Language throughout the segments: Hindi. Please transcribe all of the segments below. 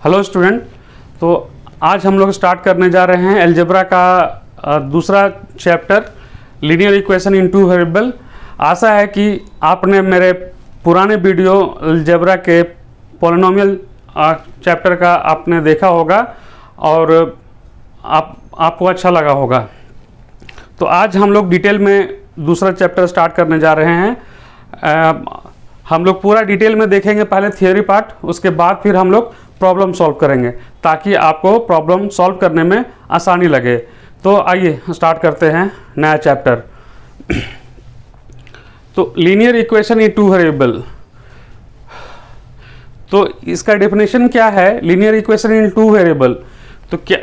Hello student. तो आज हम लोग स्टार्ट करने जा रहे हैं अलजेब्रा का दूसरा chapter linear equation in two variable. आशा है कि आपने मेरे पुराने वीडियो अलजेब्रा के पॉलिनोमियल चैप्टर का आपने देखा होगा और आपको अच्छा लगा होगा। तो आज हम लोग डिटेल में दूसरा चैप्टर स्टार्ट करने जा रहे हैं। हम लोग पूरा डिटेल में देखेंगे, पहले थियोरी पार्ट, उसके बाद फिर हम लोग प्रॉब्लम सॉल्व करेंगे ताकि आपको प्रॉब्लम सॉल्व करने में आसानी लगे। तो आइए स्टार्ट करते हैं नया चैप्टर। तो linear equation in two variable, तो इसका डेफिनेशन क्या है? Linear equation in two variable तो क्या,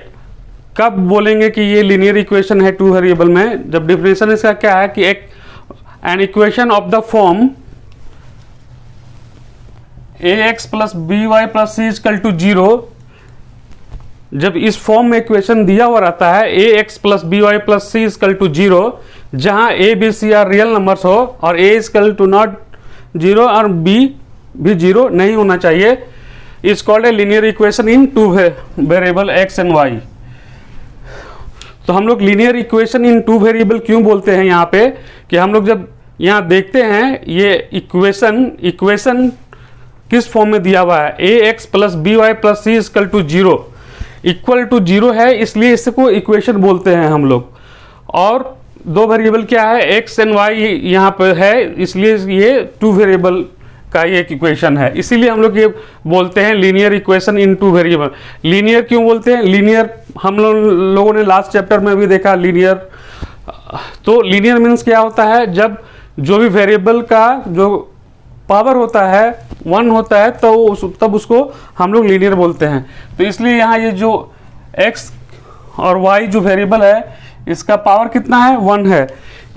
कब बोलेंगे कि ये लीनियर इक्वेशन है टू वेरिएबल में? जब डेफिनेशन इसका क्या है कि an equation of the form ax plus b y plus c equal to 0, जब इस फॉर्म में इक्वेशन दिया हुआ रहता है ax plus b y plus c equal to 0, जहां a b c are real numbers हो और a इक्वल टू नॉट 0 और b भी 0 नहीं होना चाहिए, is called a linear equation in two variable x and y। तो हम लोग linear equation in two variable क्यों बोलते हैं यहाँ पे कि हम लोग जब यहाँ देखते हैं ये इक्वेशन किस फॉर्म में दिया हुआ है, ax plus b y plus c equal to 0 है, इसलिए इसको इक्वेशन बोलते हैं हम लोग। और दो वेरिएबल क्या है, x एंड y यहाँ पे है, इसलिए ये टू वेरिएबल का ये एक इक्वेशन है, इसीलिए हम लोग ये बोलते हैं linear equation in two variable. Linear क्यों बोलते हैं? लीनियर हम लोगों ने लास्ट चैप्टर में भी देखा लीनियर। तो लीनियर मीन्स क्या होता है, जब जो भी वेरिएबल का जो पावर होता है 1 होता है तो तब उसको हम लोग लीनियर बोलते हैं। तो इसलिए यहाँ ये जो x और y जो वेरिएबल है इसका पावर कितना है, 1 है,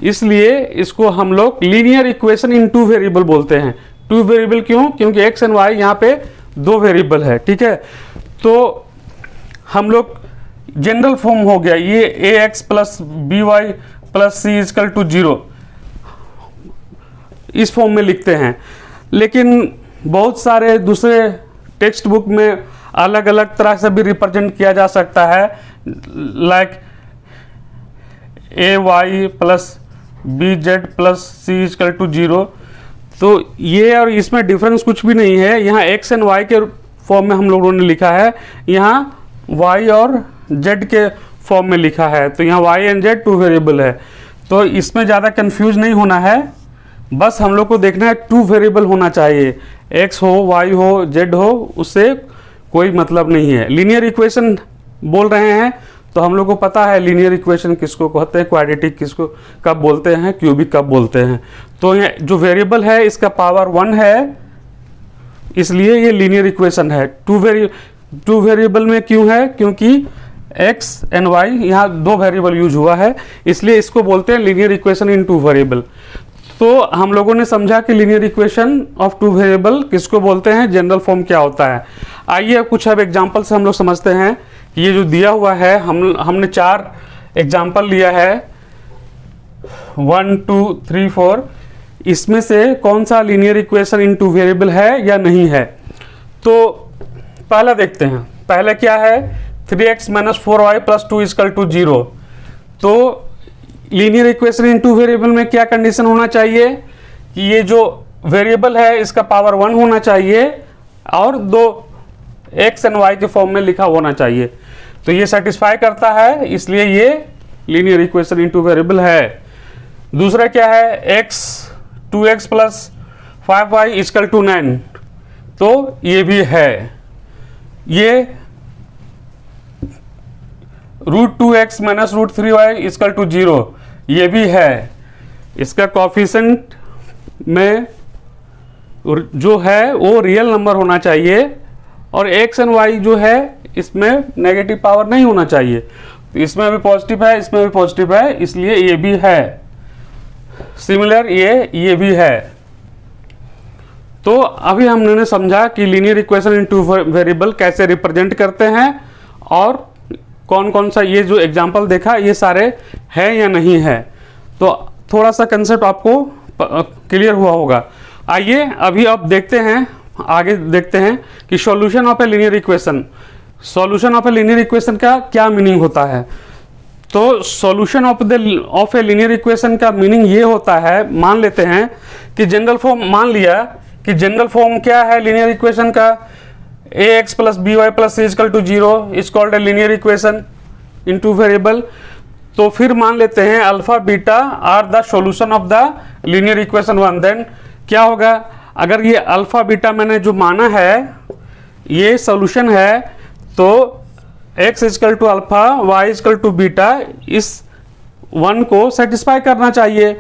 इसलिए इसको हम लोग linear equation in two variable बोलते हैं। टू वेरिएबल क्यों? क्योंकि x एंड y यहाँ पे दो वेरिएबल है, ठीक है। तो हम लोग जनरल फॉर्म हो गया ये ax plus b y plus c equal to 0, इस फॉर्म में लिखते हैं। लेकिन बहुत सारे दूसरे टेक्स्ट बुक में अलग अलग तरह से भी रिप्रेजेंट किया जा सकता है, like a y plus b z plus c equal to 0। तो ये और इसमें डिफरेंस कुछ भी नहीं है। यहाँ एक्स एंड वाई के फॉर्म में हम लोगों ने लिखा है, यहाँ वाई और जेड के फॉर्म में लिखा है। तो यहाँ y and z two variable है, तो इसमें ज़्यादा कंफ्यूज नहीं होना है। बस हम लोग को देखना है टू वेरिएबल होना चाहिए, x हो y हो z हो, उससे कोई मतलब नहीं है। लीनियर इक्वेशन बोल रहे हैं तो हम लोग को पता है लीनियर इक्वेशन किसको कहते हैं, क्वाड्रेटिक किसको कब बोलते हैं, क्यूबिक कब बोलते हैं। तो ये जो वेरिएबल है इसका पावर 1 है, इसलिए ये लीनियर इक्वेशन है। टू वेरिएबल में क्यों है? क्योंकि x एंड y यहाँ दो वेरिएबल यूज हुआ है, इसलिए इसको बोलते हैं linear equation in two variable. तो हम लोगों ने समझा कि linear equation of two variable किसको बोलते हैं, जनरल फॉर्म क्या होता है। आइए कुछ अब एग्जांपल से हम लोग समझते हैं कि ये जो दिया हुआ है, हमने 4 एग्जांपल लिया है, 1 2 3 4, इसमें से कौन सा linear equation in two variable है या नहीं है। तो पहला देखते हैं, पहले क्या है, 3x minus 4y plus 2 equal to 0। तो linear equation in two variable में क्या कंडीशन होना चाहिए कि ये जो वेरिएबल है इसका पावर 1 होना चाहिए और दो x एंड y के फॉर्म में लिखा होना चाहिए। तो ये सेटिस्फाई करता है, इसलिए ये linear equation in two variable है। दूसरा क्या है, x 2x plus 5y equal to 9, तो ये भी है। ये √2x minus √3y equal to 0, ये भी है। इसका कोफिशिएंट में जो है वो रियल नंबर होना चाहिए और x एंड y जो है इसमें नेगेटिव पावर नहीं होना चाहिए। तो इसमें भी पॉजिटिव है, इसमें भी पॉजिटिव है, इसलिए ये भी है। सिमिलर ये भी है। तो अभी हमने समझा कि linear equation in two variable कैसे रिप्रेजेंट करते हैं और कौन कौन सा, ये जो एग्जाम्पल देखा ये सारे है या नहीं है। तो थोड़ा सा कंसेप्ट आपको क्लियर हुआ होगा। आइए अभी अब देखते हैं आगे देखते हैं कि solution of a linear equation, solution of a linear equation का क्या मीनिंग होता है। तो solution of a linear equation का मीनिंग ये होता है, मान लेते हैं कि जनरल फॉर्म, मान लिया कि जनरल फॉर्म क्या है लीनियर इक्वेशन का, ax plus b y plus c equal to 0 is called a linear equation in two variable. तो फिर मान लेते हैं alpha beta are the solution of the linear equation 1। देन क्या होगा, अगर ये अल्फा बीटा मैंने जो माना है ये सॉल्यूशन है, तो x equal to alpha y equal to beta इस 1 को सेटिस्फाई करना चाहिए।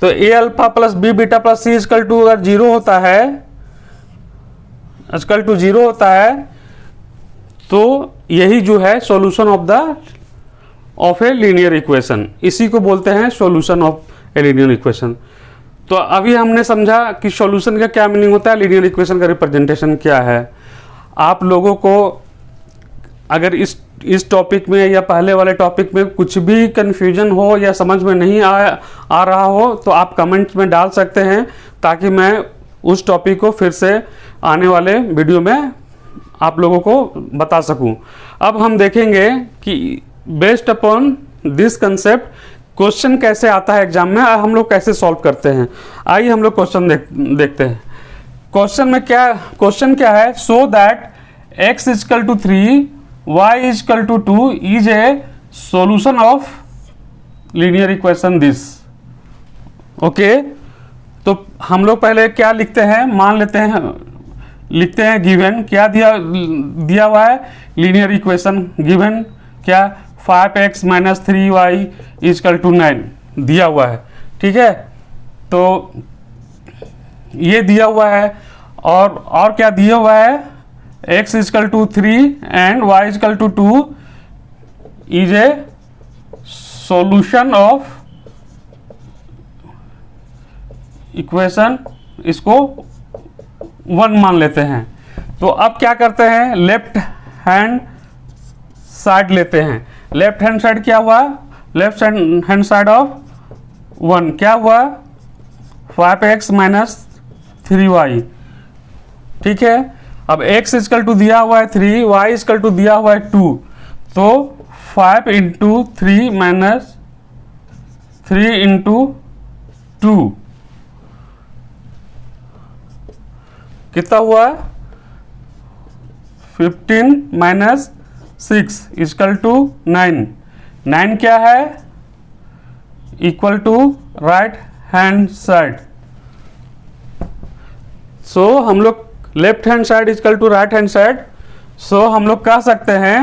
तो a alpha plus b beta plus c equal to अगर 0 होता है, इक्वल टू 0 होता है, तो यही जो है solution of a linear equation, इसी को बोलते हैं solution of a linear equation. तो अभी हमने समझा कि सॉल्यूशन का क्या मीनिंग होता है, लीनियर इक्वेशन का रिप्रेजेंटेशन क्या है। आप लोगों को अगर इस टॉपिक में या पहले वाले टॉपिक में कुछ भी कन्फ्यूजन हो या समझ में नहीं आ रहा हो तो आप कमेंट में डाल सकते हैं, ताकि मैं उस टॉपिक को फिर से आने वाले वीडियो में आप लोगों को बता सकूं। अब हम देखेंगे कि based upon this concept question कैसे आता है एग्जाम में और हम लोग कैसे सॉल्व करते हैं। आइए हम लोग क्वेश्चन देखते हैं। क्वेश्चन क्या है, so that x equal to 3 y equal to 2 is a solution of linear equation this. Okay, तो हम लोग पहले क्या लिखते हैं, मान लेते हैं, लिखते हैं गिवन क्या दिया हुआ है, लीनियर इक्वेशन गिवन क्या 5x minus 3y equal to 9 दिया हुआ है। ठीक है, तो ये दिया हुआ है और क्या दिया हुआ है, x equal to 3 and y equal to 2 is a solution of equation, इसको 1 मान लेते हैं। तो अब क्या करते हैं, लेफ्ट हैंड साइड लेते हैं। लेफ्ट हैंड साइड क्या हुआ, लेफ्ट हैंड साइड ऑफ 1 क्या हुआ 5x माइनस 3y। ठीक है, अब x इक्वल टू दिया हुआ है 3, y इक्वल टू दिया हुआ है 2, तो 5 इंटू 3 माइनस 3 इंटू 2 कितना हुआ 15 माइनस 6 इक्वल टू 9। 9 क्या है, equal to right hand side. So हम लोग left hand side equal to right hand side, so हम लोग कह सकते हैं,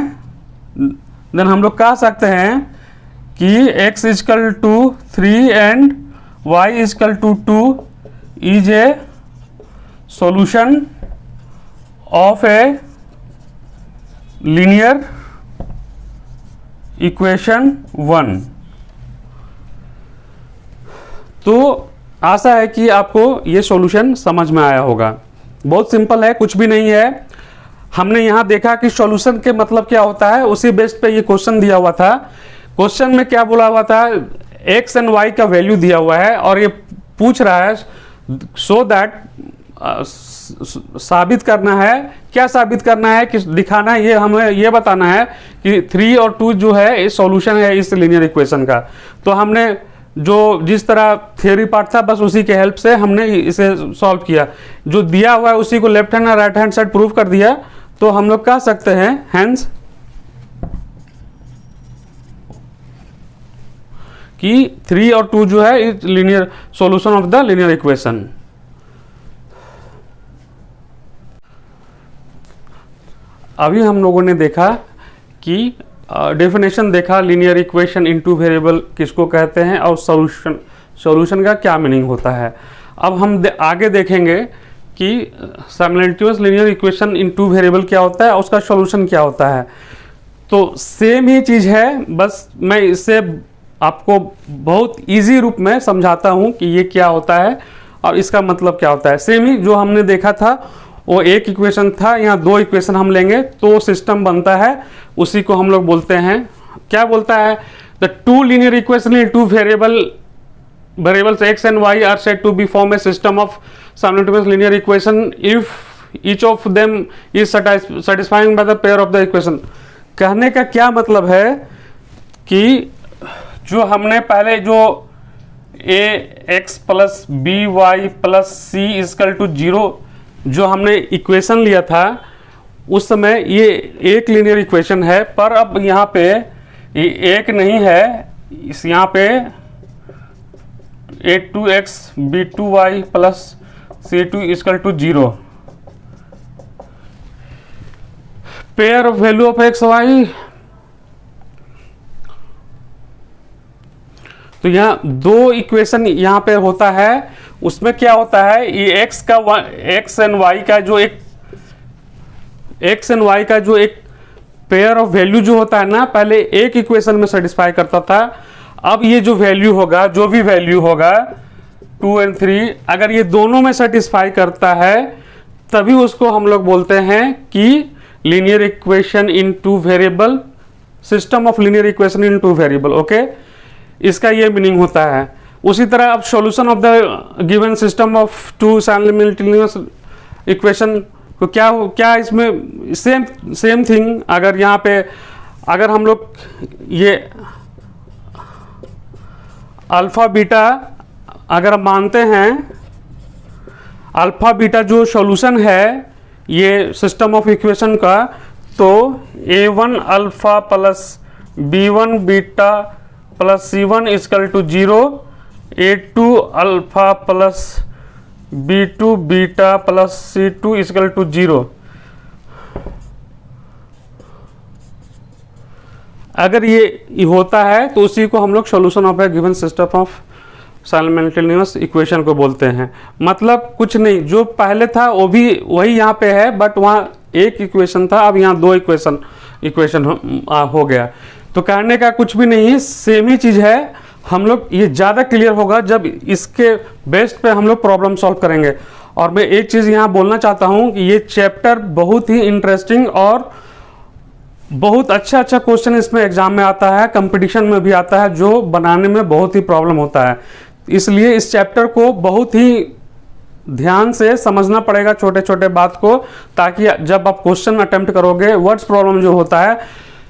देन हम लोग कह सकते हैं कि x equal to 3 and y equal to 2 is a solution of a linear equation 1। तो आशा है कि आपको ये सॉल्यूशन समझ में आया होगा। बहुत सिंपल है, कुछ भी नहीं है। हमने यहाँ देखा कि सॉल्यूशन के मतलब क्या होता है, उसी बेस पे ये क्वेश्चन दिया हुआ था। क्वेश्चन में क्या बोला हुआ था, x एंड y का वैल्यू दिया हुआ है और ये पूछ रहा है सो दैट साबित करना है, क्या साबित करना है कि दिखाना है, ये हमें ये बताना है कि 3 और 2 जो है ये सॉल्यूशन है इस लीनियर इक्वेशन का। तो हमने जो जिस तरह थ्योरी पार्ट था बस उसी के हेल्प से हमने इसे सॉल्व किया। जो दिया हुआ है उसी को लेफ्ट हैंड और राइट हैंड साइड प्रूव कर दिया। तो हम लोग कह सकते हैं हेंस कि 3 और 2 जो है is linear solution of the linear equation. अभी हम लोगों ने देखा कि डेफिनेशन देखा, लीनियर इक्वेशन इनटू वेरिएबल किसको कहते हैं और सॉल्यूशन का क्या मीनिंग होता है। अब हम आगे देखेंगे कि simultaneous linear equation into variable क्या होता है और उसका सॉल्यूशन क्या होता है। तो सेम ही चीज़ है, बस मैं इससे आपको बहुत इजी रूप में समझाता हूँ कि ये क्या होता है और इसका मतलब क्या होता है। सेम ही जो हमने देखा था वो एक इक्वेशन था, यहाँ 2 इक्वेशन हम लेंगे तो सिस्टम बनता है, उसी को हम लोग बोलते हैं, क्या बोलता है, the 2 linear equation in 2 variables x and y are said to be form a system of simultaneous linear equation if each of them is satisfying by the pair of the equation. कहने का क्या मतलब है कि जो हमने पहले जो a x plus b y plus c equal to 0 जो हमने इक्वेशन लिया था उस समय ये एक लीनियर इक्वेशन है, पर अब यहाँ पे ये एक नहीं है, इस यहाँ पे a2x b2y plus c2 equal to 0 pair of value of x y. तो यहाँ दो इक्वेशन यहाँ पे होता है, उसमें क्या होता है ये एक्स एंड वाई का जो एक पेयर ऑफ वैल्यू जो होता है ना, पहले एक इक्वेशन में सेटिस्फाई करता था। अब ये जो वैल्यू होगा, जो भी वैल्यू होगा 2 और 3, अगर ये दोनों में सेटिस्फाई करता है तभी उसको हम लोग बोलते हैं कि linear equation in two variable, system of linear equation in two variable. Okay, इसका ये मीनिंग होता है। उसी तरह अब solution of the given system of two simultaneous equation को क्या इसमें सेम थिंग। अगर यहाँ पे अगर हम लोग ये अल्फा बीटा अगर हम मानते हैं, अल्फा बीटा जो सॉल्यूशन है ये सिस्टम ऑफ इक्वेशन का, तो a1 alpha plus b1 beta plus c1 equal to 0, a2 alpha plus b2 beta plus c2 equal to 0। अगर ये होता है तो उसी को हम लोग solution of A given system of simultaneous equation को बोलते हैं। मतलब कुछ नहीं, जो पहले था वो भी वही यहाँ पे है, बट वहाँ एक इक्वेशन था, अब यहाँ दो इक्वेशन हो गया। तो कहने का कुछ भी नहीं है, सेम ही चीज़ है। हम लोग ये ज़्यादा क्लियर होगा जब इसके बेस्ड पे हम लोग प्रॉब्लम सॉल्व करेंगे। और मैं एक चीज़ यहाँ बोलना चाहता हूँ कि ये चैप्टर बहुत ही इंटरेस्टिंग और बहुत अच्छा क्वेश्चन इसमें एग्जाम में आता है, कंपटीशन में भी आता है, जो बनाने में बहुत ही प्रॉब्लम होता है। इसलिए इस चैप्टर को बहुत ही ध्यान से समझना पड़ेगा, छोटे छोटे बात को, ताकि जब आप क्वेश्चन अटेम्प्ट करोगे, वर्ड्स प्रॉब्लम जो होता है,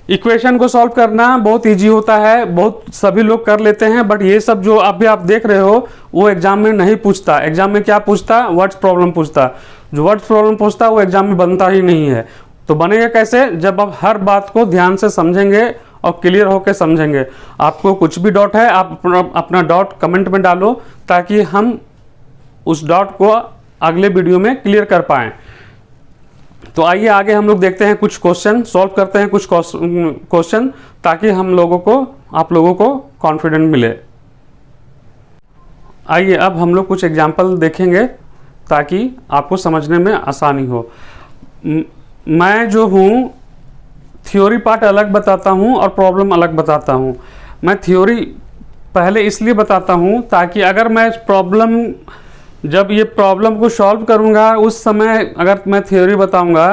इक्वेशन को सॉल्व करना बहुत इजी होता है, बहुत सभी लोग कर लेते हैं, बट ये सब जो अभी आप देख रहे हो वो एग्जाम में नहीं पूछता। एग्जाम में क्या पूछता? वर्ड्स प्रॉब्लम पूछता। जो वर्ड्स प्रॉब्लम पूछता वो एग्जाम में बनता ही नहीं है। तो बनेगा कैसे? जब आप हर बात को ध्यान से समझेंगे और क्लियर होकर समझेंगे। आपको कुछ भी डाउट है आप अपना डाउट कमेंट में डालो, ताकि हम उस डाउट को अगले वीडियो में क्लियर कर पाएं। तो आइए आगे हम लोग देखते हैं, कुछ क्वेश्चन सॉल्व करते हैं, कुछ क्वेश्चन, ताकि हम लोगों को, आप लोगों को कॉन्फिडेंट मिले। आइए अब हम लोग कुछ एग्जाम्पल देखेंगे ताकि आपको समझने में आसानी हो। मैं जो हूँ थ्योरी पार्ट अलग बताता हूँ और प्रॉब्लम अलग बताता हूँ। मैं थ्योरी पहले इसलिए बताता हूँ ताकि अगर मैं जब ये प्रॉब्लम को सॉल्व करूँगा उस समय अगर मैं थ्योरी बताऊँगा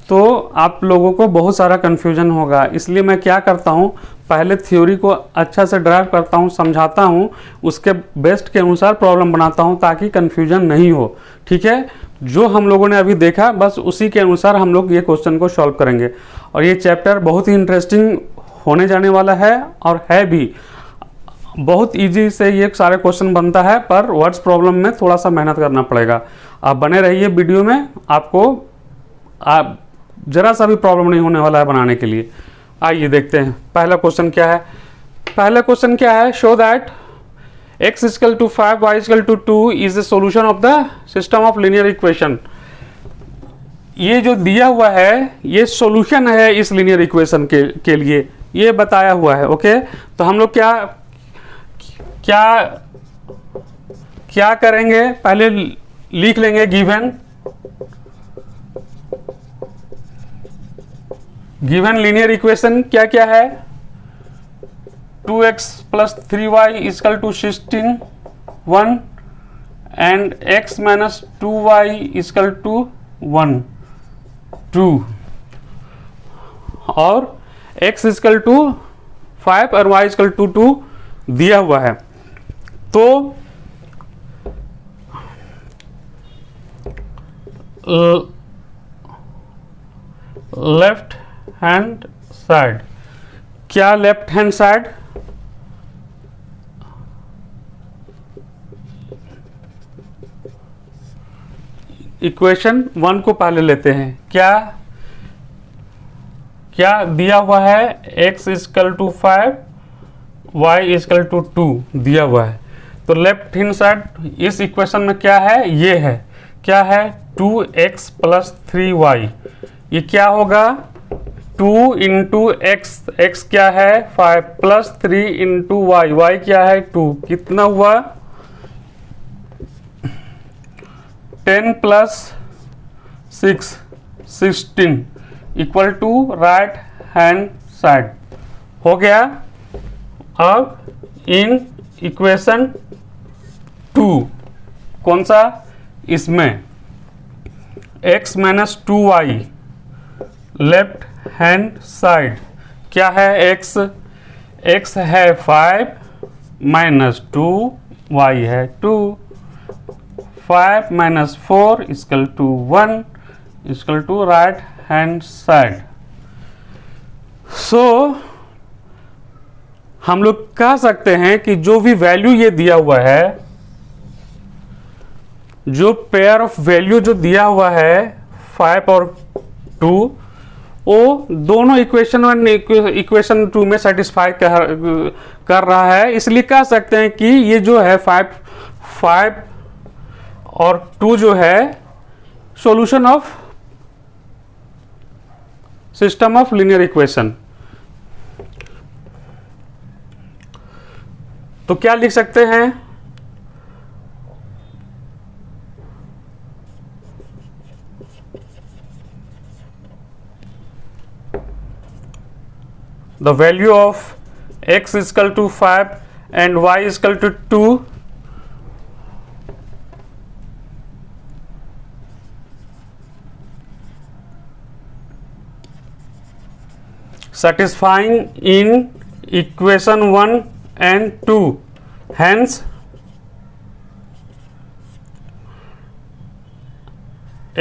तो आप लोगों को बहुत सारा कन्फ्यूजन होगा। इसलिए मैं क्या करता हूँ, पहले थ्योरी को अच्छा से ड्राइव करता हूँ, समझाता हूँ, उसके बेस्ट के अनुसार प्रॉब्लम बनाता हूँ ताकि कन्फ्यूजन नहीं हो। ठीक है, जो हम लोगों ने अभी देखा बस उसी के अनुसार हम लोग ये क्वेश्चन को सॉल्व करेंगे। और ये चैप्टर बहुत ही इंटरेस्टिंग होने जाने वाला है और है भी। बहुत इजी से ये सारे क्वेश्चन बनता है, पर वर्ड्स प्रॉब्लम में थोड़ा सा मेहनत करना पड़ेगा। आप बने रहिए वीडियो में, आपको जरा सा भी प्रॉब्लम नहीं होने वाला है बनाने के लिए। आइए देखते हैं पहला क्वेश्चन क्या है। पहला क्वेश्चन क्या है, show that x equal to 5 y equal to 2 is the solution of the system of linear equation. ये जो दिया हुआ है ये सॉल्यूशन है इस लीनियर इक्वेशन के लिए, ये बताया हुआ है। ओके, तो हम लोग क्या करेंगे, पहले लिख लेंगे गिवन लीनियर इक्वेशन क्या क्या है। 2x plus 3y equal to 16 1 and x minus 2y equal to 1 2 और x इक्वल टू 5 और y इक्वल टू 2 दिया हुआ है। तो लेफ्ट हैंड साइड। क्या लेफ्ट हैंड साइड? इक्वेशन 1 को पहले लेते हैं। क्या क्या दिया हुआ है? x equal to 5, y equal to 2 दिया हुआ है। तो लेफ्ट हैंड साइड इस इक्वेशन में क्या है? ये है। क्या है? 2x plus 3y। ये क्या होगा? 2 इंटू एक्स, एक्स क्या है? 5 प्लस 3 इंटू वाई, वाई क्या है? 2। कितना हुआ? 10 plus 6, 16 equal to right hand side. हो गया। अब इन इक्वेशन 2 कौन सा? इसमें x minus 2y left hand side क्या है? x है 5 माइनस 2y है 2। 5 minus 4 equal to 1 equal to right hand side. So हम लोग कह सकते हैं कि जो भी वैल्यू ये दिया हुआ है, जो पेयर ऑफ वैल्यू जो दिया हुआ है 5 और 2, वो दोनों इक्वेशन 1 इक्वेशन 2 में सेटिस्फाई कर रहा है। इसलिए कह सकते हैं कि ये जो है 5 और 2 जो है solution of system of linear equation. तो क्या लिख सकते हैं? The value of x is equal to 5 and y is equal to 2 satisfying in equation 1 and 2. Hence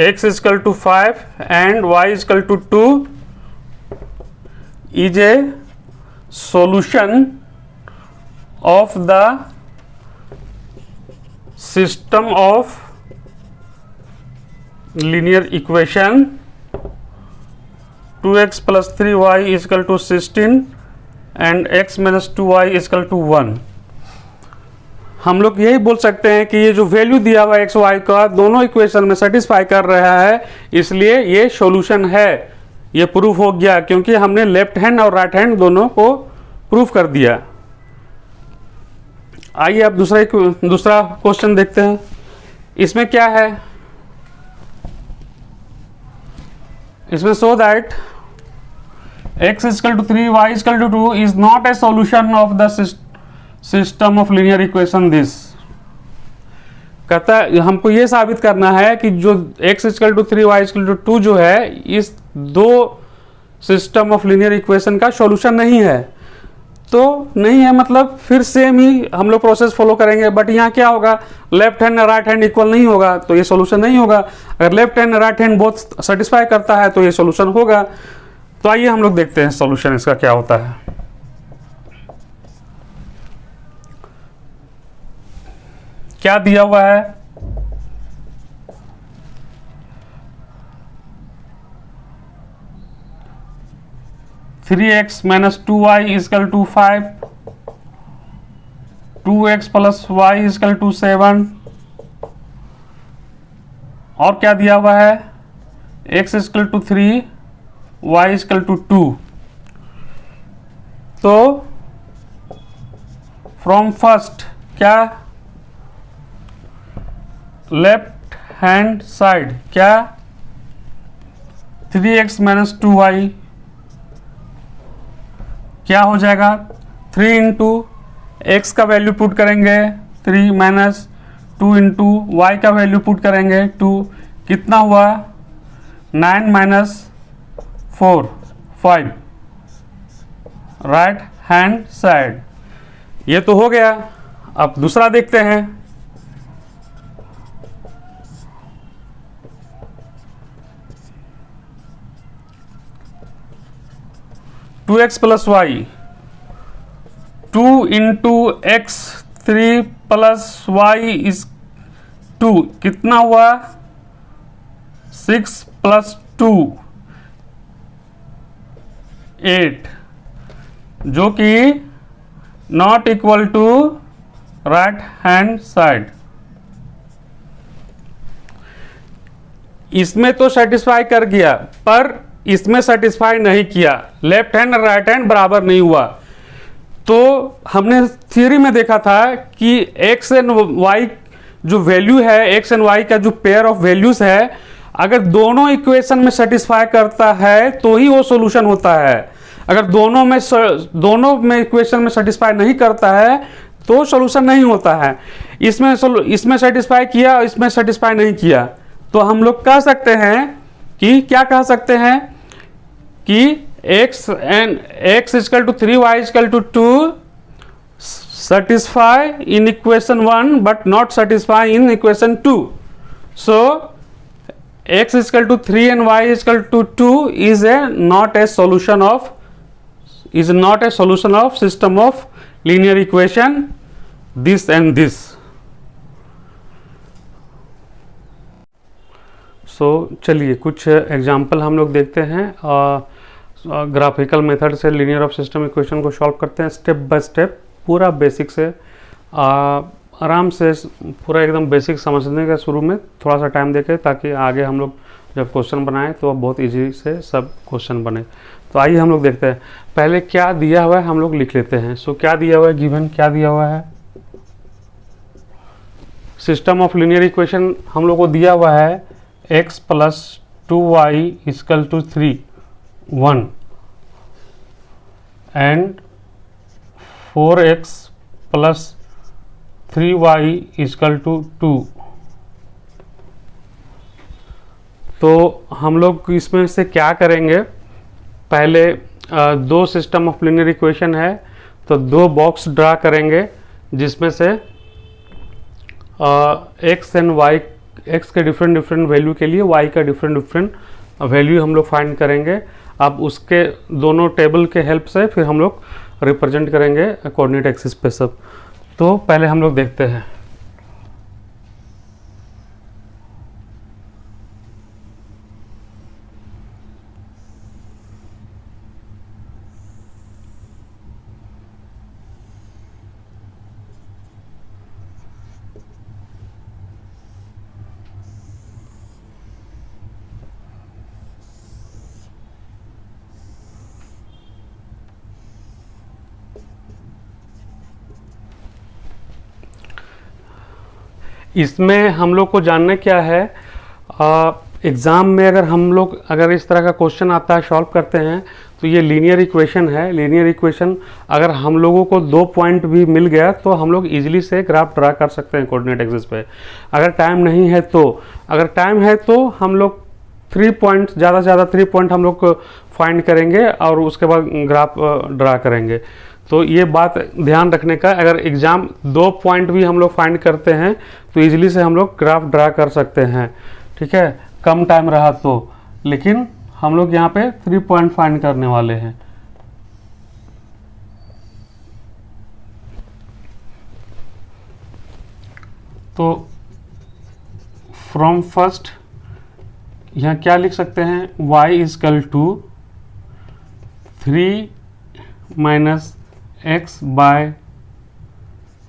x is equal to 5 and y is equal to 2 is a solution of the system of linear equation 2x plus 3y is equal to 16 and x minus 2y is equal to 1। हम लोग यही बोल सकते हैं कि ये जो वैल्यू दिया हुआ है एक्स वाई का दोनों इक्वेशन में सेटिस्फाई कर रहा है, इसलिए ये सॉल्यूशन है। ये प्रूफ हो गया क्योंकि हमने लेफ्ट हैंड और राइट हैंड दोनों को प्रूफ कर दिया। आइए अब दूसरा क्वेश्चन देखते हैं। इसमें क्या है? इसमें सो that x is equal to 3 y is equal to 2 is not a solution of the system of linear equation this। कहता है हमको ये साबित करना है कि जो x is equal to 3 y is equal to 2 जो है इस दो सिस्टम ऑफ लीनियर इक्वेशन का सॉल्यूशन नहीं है। तो नहीं है मतलब फिर सेम ही हम लोग प्रोसेस फॉलो करेंगे। बट यहाँ क्या होगा? लेफ्ट हैंड और राइट हैंड इक्वल नहीं होगा तो ये सॉल्यूशन नहीं होगा। अगर लेफ्ट हैंड और राइट हैंड बोथ सेटिस्फाई करता है तो ये सॉल्यूशन होगा। तो आइए हम लोग देखते हैं सॉल्यूशन इसका क्या होता है। क्या दिया हुआ है? Three x minus 2y equal to 5, 2x plus y equal to 7 और क्या दिया हुआ है? x equal to 3, y equal to 2। तो फ्रॉम फर्स्ट क्या? लेफ्ट हैंड साइड क्या? 3x माइनस 2y क्या हो जाएगा? 3 इंटू एक्स का वैल्यू पुट करेंगे 3 माइनस 2 इंटू वाई का वैल्यू पुट करेंगे 2। कितना हुआ? 9 माइनस 4 5 राइट हैंड साइड। ये तो हो गया। अब दूसरा देखते हैं। 2x plus y, 2 into x 3 plus y is 2, कितना हुआ 6 प्लस 2 8, जो कि not equal to right hand side. इसमें तो सेटिस्फाई कर गया, पर इसमें सेटिस्फाई नहीं किया, लेफ्ट हैंड और राइट हैंड बराबर नहीं हुआ। तो हमने थ्योरी में देखा था कि एक्स एंड वाई जो वैल्यू है, एक्स एंड वाई का जो पेयर ऑफ वैल्यूज है, अगर दोनों इक्वेशन में सेटिस्फाई करता है तो ही वो सॉल्यूशन होता है। अगर दोनों में इक्वेशन में सेटिस्फाई नहीं करता है तो सॉल्यूशन नहीं होता है। इसमें सेटिस्फाई किया, इसमें सेटिस्फाई नहीं किया, तो हम लोग कह सकते हैं कि क्या कह सकते हैं कि x equal to 3y equal to 2 satisfy in equation 1 but not satisfy in equation 2. So x is equal to 3 and y is equal to 2 is not a solution of system of linear equation this and this. So चलिए कुछ एग्जाम्पल हम लोग देखते हैं, ग्राफिकल मेथड से लीनियर ऑफ सिस्टम इक्वेशन को सॉल्व करते हैं स्टेप बाय स्टेप, पूरा बेसिक से आराम से पूरा एकदम बेसिक समझने का शुरू में थोड़ा सा टाइम देके, ताकि आगे हम लोग जब क्वेश्चन बनाएं तो बहुत इजी से सब क्वेश्चन बने। तो आइए हम लोग देखते हैं, पहले क्या दिया हुआ है हम लोग लिख लेते हैं। सो क्या दिया हुआ है, गिवन क्या दिया हुआ है, सिस्टम ऑफ लीनियर इक्वेशन हम लोग को दिया हुआ है x plus 2y equal to 3 1 and 4x plus 3y equal to 2। तो हम लोग इसमें से क्या करेंगे, पहले दो सिस्टम ऑफ लीनियर इक्वेशन है तो दो बॉक्स ड्रा करेंगे, जिसमें से x एंड y, x के डिफरेंट वैल्यू के लिए y का डिफरेंट वैल्यू हम लोग फाइंड करेंगे। अब उसके दोनों टेबल के हेल्प से फिर हम लोग रिप्रेजेंट करेंगे कोऑर्डिनेट एक्सिस पे सब। तो पहले हम लोग देखते हैं, इसमें हम लोग को जानना क्या है, एग्ज़ाम में अगर इस तरह का क्वेश्चन आता है, सॉल्व करते हैं, तो ये लीनियर इक्वेशन है। लीनियर इक्वेशन अगर हम लोगों को 2 पॉइंट भी मिल गया तो हम लोग इजीली से ग्राफ ड्रा कर सकते हैं कोऑर्डिनेट एक्सिस पे। अगर टाइम नहीं है तो, अगर टाइम है तो हम लोग 3 पॉइंट, ज़्यादा से ज़्यादा 3 पॉइंट हम लोग फाइंड करेंगे और उसके बाद ग्राफ ड्रा करेंगे। तो ये बात ध्यान रखने का, अगर एग्ज़ाम 2 पॉइंट भी हम लोग फाइंड करते हैं तो इजीली से हम लोग ग्राफ ड्रा कर सकते हैं, ठीक है, कम टाइम रहा तो। लेकिन हम लोग यहाँ पे 3 पॉइंट फाइंड करने वाले हैं। तो फ्रॉम फर्स्ट यहाँ क्या लिख सकते हैं, y equal to 3 minus x by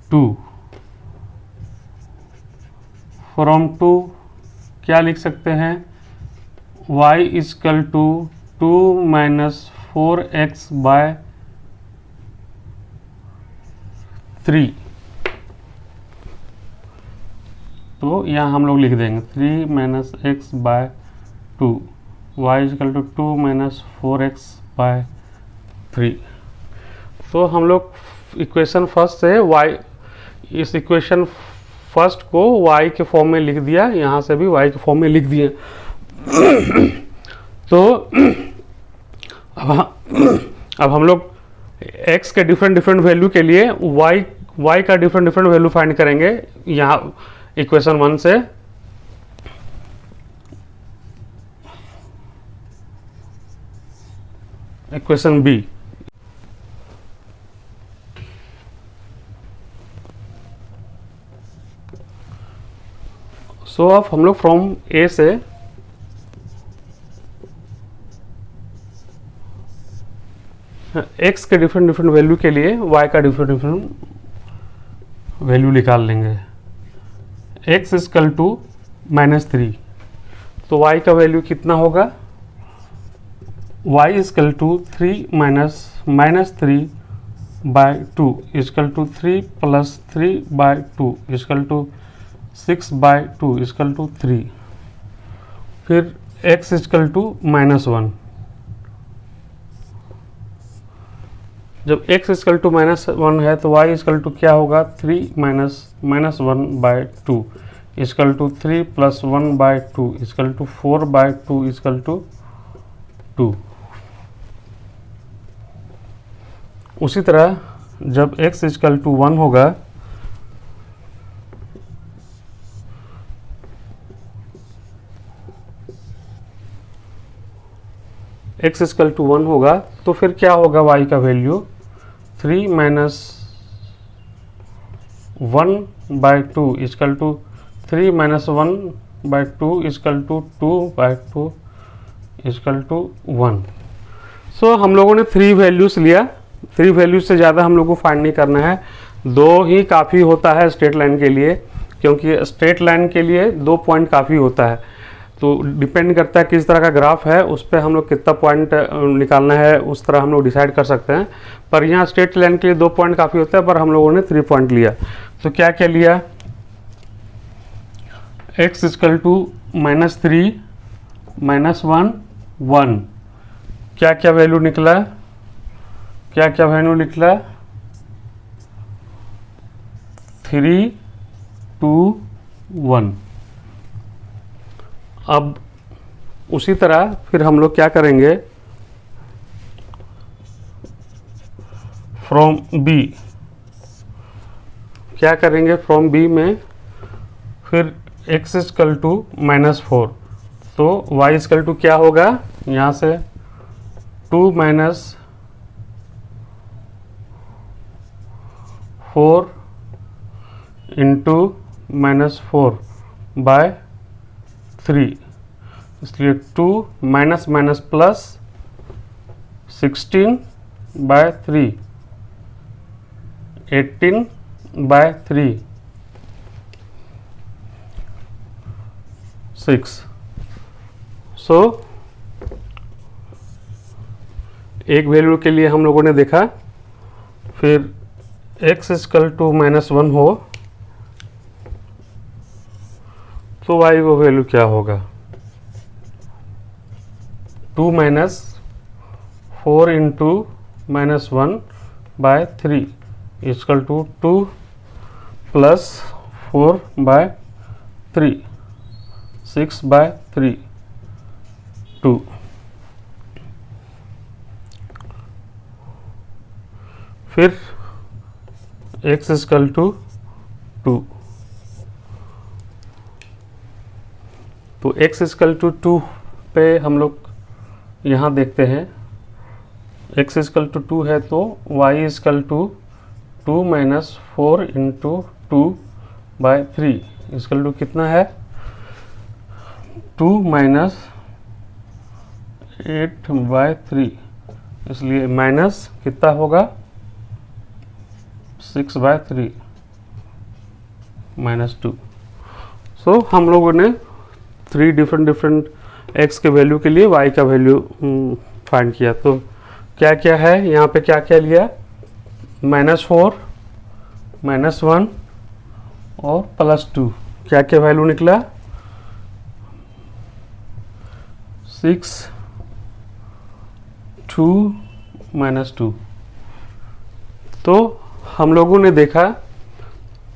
2। From 2 क्या लिख सकते हैं, y equal to 2 minus 4x by 3। तो यहाँ हम लोग लिख देंगे 3 minus x by 2, y equal to 2 minus 4x by 3। तो हम लोग इक्वेशन फर्स्ट से y, इस इक्वेशन फर्स्ट को y के फॉर्म में लिख दिया, यहाँ से भी y के फॉर्म में लिख दिए। तो अब हम लोग x के डिफरेंट वैल्यू के लिए y का डिफरेंट वैल्यू फाइंड करेंगे। यहाँ इक्वेशन 1 से इक्वेशन बी, सो अब हम लोग फ्रॉम ए से x के डिफरेंट डिफरेंट वैल्यू के लिए y का डिफरेंट डिफरेंट वैल्यू निकाल लेंगे। x इक्वल टू -3, तो y का वैल्यू कितना होगा, y equal to 3 minus 3 by 2 equal to 3 plus 3 by 2 equal to 6 by 2 equal to 3। फिर x इक्वल टू -1, जब x इक्वल टू -1 है तो y इक्वल टू क्या होगा, 3 minus 1 by 2 equal to 3 plus 1 by 2 equal to 4 by 2 equal to 2। उसी तरह जब x इक्वल टू 1 होगा x इक्वल टू 1 होगा तो फिर क्या होगा, y का value 3 minus 1 by 2 equal to 3 minus 1 by 2 equal to 2 by 2 equal to 1। So हम लोगों ने 3 वैल्यूज लिया। 3 वैल्यूज से ज़्यादा हम लोग को फाइंड नहीं करना है, 2 ही काफ़ी होता है स्ट्रेट लाइन के लिए, क्योंकि स्ट्रेट लाइन के लिए 2 पॉइंट काफ़ी होता है। तो डिपेंड करता है किस तरह का ग्राफ है, उस पर हम लोग कितना पॉइंट निकालना है उस तरह हम लोग डिसाइड कर सकते हैं। पर यहाँ स्ट्रेट लाइन के लिए 2 पॉइंट काफ़ी होता है, पर हम लोगों ने 3 पॉइंट लिया। तो क्या क्या लिया, x इक्वल टू -3 -1 1, क्या क्या वैल्यू निकला, क्या क्या वैल्यू निकला, 3 2 1। अब उसी तरह फिर हम लोग क्या करेंगे, फ्रॉम b, क्या करेंगे फ्रॉम b में, फिर x इक्वल टू -4, तो y इक्वल टू क्या होगा, यहाँ से 2 माइनस 4 इंटू -4 बाय 3, इसलिए 2 minus minus plus 16 by 3 18 by 3 6। So एक वैल्यू के लिए हम लोगों ने देखा, फिर x इक्वल टू -1 हो तो y को वैल्यू क्या होगा, 2 minus 4 into -1 by 3 equal to 2 plus 4 by 3 6 by 3 2। फिर x इक्वल टू 2, तो x इक्वल टू 2 पे हम लोग यहाँ देखते हैं, x इक्वल टू 2 है तो y equal to 2 minus 4 into 2 by 3 equal to कितना है, 2 माइनस 8 बाय 3, इसलिए माइनस कितना होगा, 6 बाय 3 -2। सो हम लोगों ने 3 डिफरेंट x के वैल्यू के लिए y का वैल्यू फाइंड किया। तो क्या क्या है यहाँ पे, क्या क्या लिया, -4 -1 और +2, क्या क्या वैल्यू निकला, 6 2 -2। तो हम लोगों ने देखा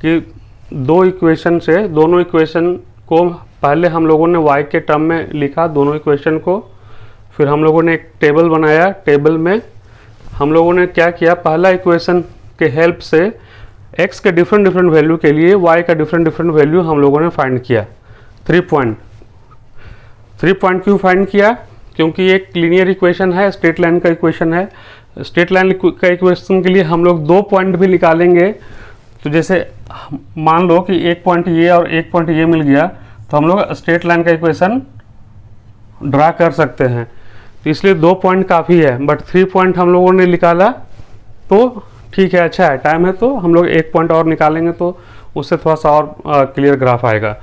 कि 2 इक्वेशन से, दोनों इक्वेशन को पहले हम लोगों ने y के टर्म में लिखा दोनों इक्वेशन को, फिर हम लोगों ने एक टेबल बनाया, टेबल में हम लोगों ने क्या किया, पहला इक्वेशन के हेल्प से x के डिफरेंट वैल्यू के लिए y का डिफरेंट वैल्यू हम लोगों ने फाइंड किया। 3 पॉइंट क्यों फाइंड किया, क्योंकि एक लीनियर इक्वेशन है, स्ट्रेट लाइन का इक्वेशन है। स्ट्रेट लाइन का इक्वेशन के लिए हम लोग 2 पॉइंट भी निकालेंगे। तो जैसे मान लो कि एक पॉइंट ये और एक पॉइंट ये मिल गया, तो हम लोग स्ट्रेट लाइन का इक्वेशन ड्रा कर सकते हैं। तो इसलिए 2 पॉइंट काफ़ी है, बट 3 पॉइंट हम लोगों ने निकाला तो ठीक है, अच्छा है, टाइम है, तो हम लोग 1 पॉइंट और निकालेंगे तो उससे थोड़ा सा और क्लियर ग्राफ आएगा।